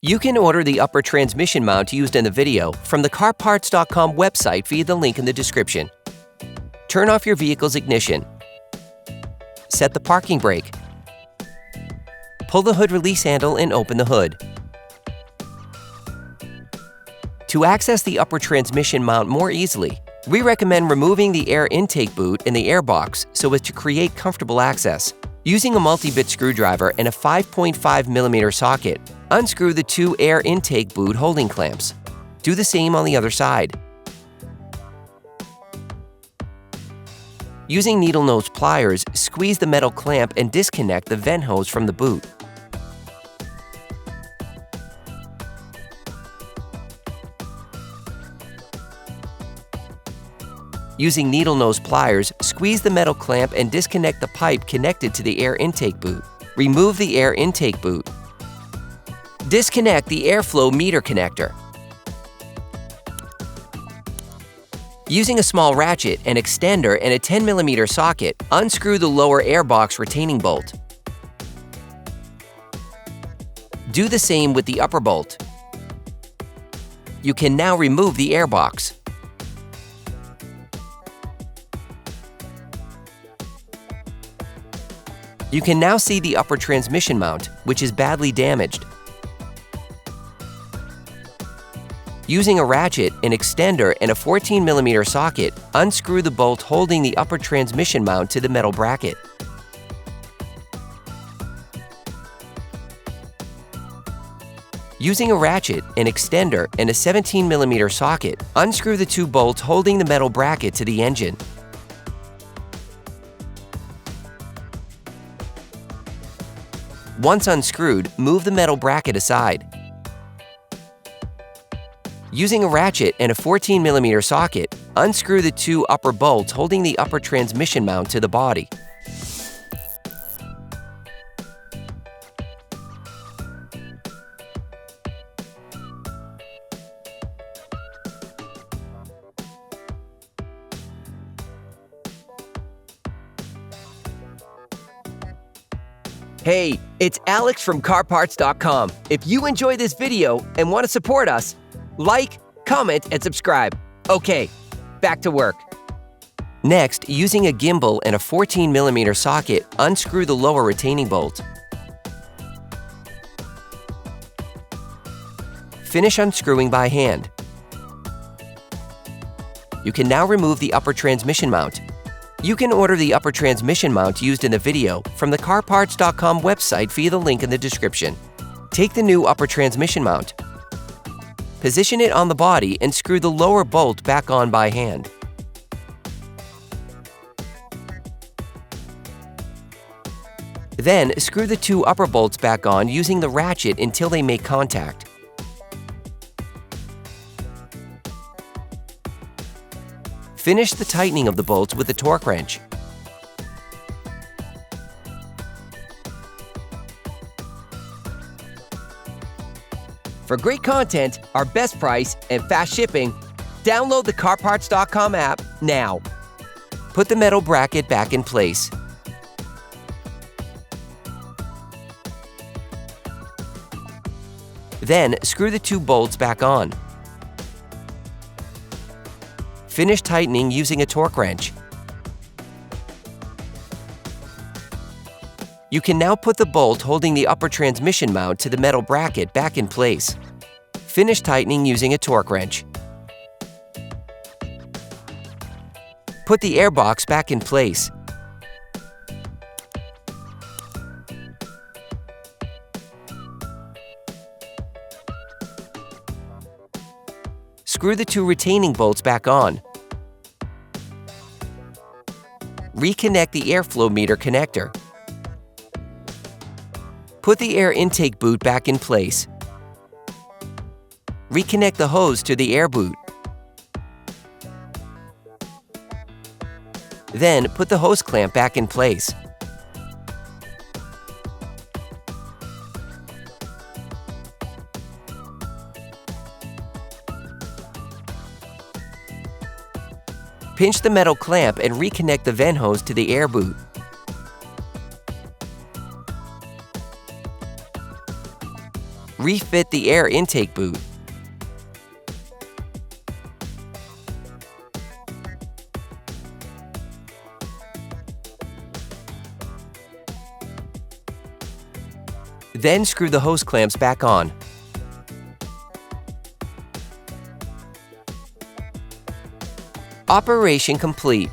You can order the upper transmission mount used in the video from the CarParts.com website via the link in the description. Turn off your vehicle's ignition. Set the parking brake. Pull the hood release handle and open the hood. To access the upper transmission mount more easily, we recommend removing the air intake boot and the airbox so as to create comfortable access. Using a multi-bit screwdriver and a 5.5mm socket, unscrew the two air intake boot holding clamps. Do the same on the other side. Using needle nose pliers, squeeze the metal clamp and disconnect the vent hose from the boot. Using needle nose pliers, squeeze the metal clamp and disconnect the pipe connected to the air intake boot. Remove the air intake boot. Disconnect the airflow meter connector. Using a small ratchet, an extender, and a 10mm socket, unscrew the lower airbox retaining bolt. Do the same with the upper bolt. You can now remove the airbox. You can now see the upper transmission mount, which is badly damaged. Using a ratchet, an extender, and a 14mm socket, unscrew the bolt holding the upper transmission mount to the metal bracket. Using a ratchet, an extender, and a 17mm socket, unscrew the two bolts holding the metal bracket to the engine. Once unscrewed, move the metal bracket aside. Using a ratchet and a 14mm socket, unscrew the two upper bolts holding the upper transmission mount to the body. Hey, it's Alex from CarParts.com. If you enjoy this video and want to support us, like, comment, and subscribe. Okay, back to work. Next, using a gimbal and a 14mm socket, unscrew the lower retaining bolt. Finish unscrewing by hand. You can now remove the upper transmission mount. You can order the upper transmission mount used in the video from the CarParts.com website via the link in the description. Take the new upper transmission mount. Position it on the body and screw the lower bolt back on by hand. Then, screw the two upper bolts back on using the ratchet until they make contact. Finish the tightening of the bolts with a torque wrench. For great content, our best price, and fast shipping, download the CarParts.com app now. Put the metal bracket back in place. Then, screw the two bolts back on. Finish tightening using a torque wrench. You can now put the bolt holding the upper transmission mount to the metal bracket back in place. Finish tightening using a torque wrench. Put the airbox back in place. Screw the two retaining bolts back on. Reconnect the airflow meter connector. Put the air intake boot back in place. Reconnect the hose to the air boot. Then, put the hose clamp back in place. Pinch the metal clamp and reconnect the vent hose to the air boot. Refit the air intake boot. Then screw the hose clamps back on. Operation complete.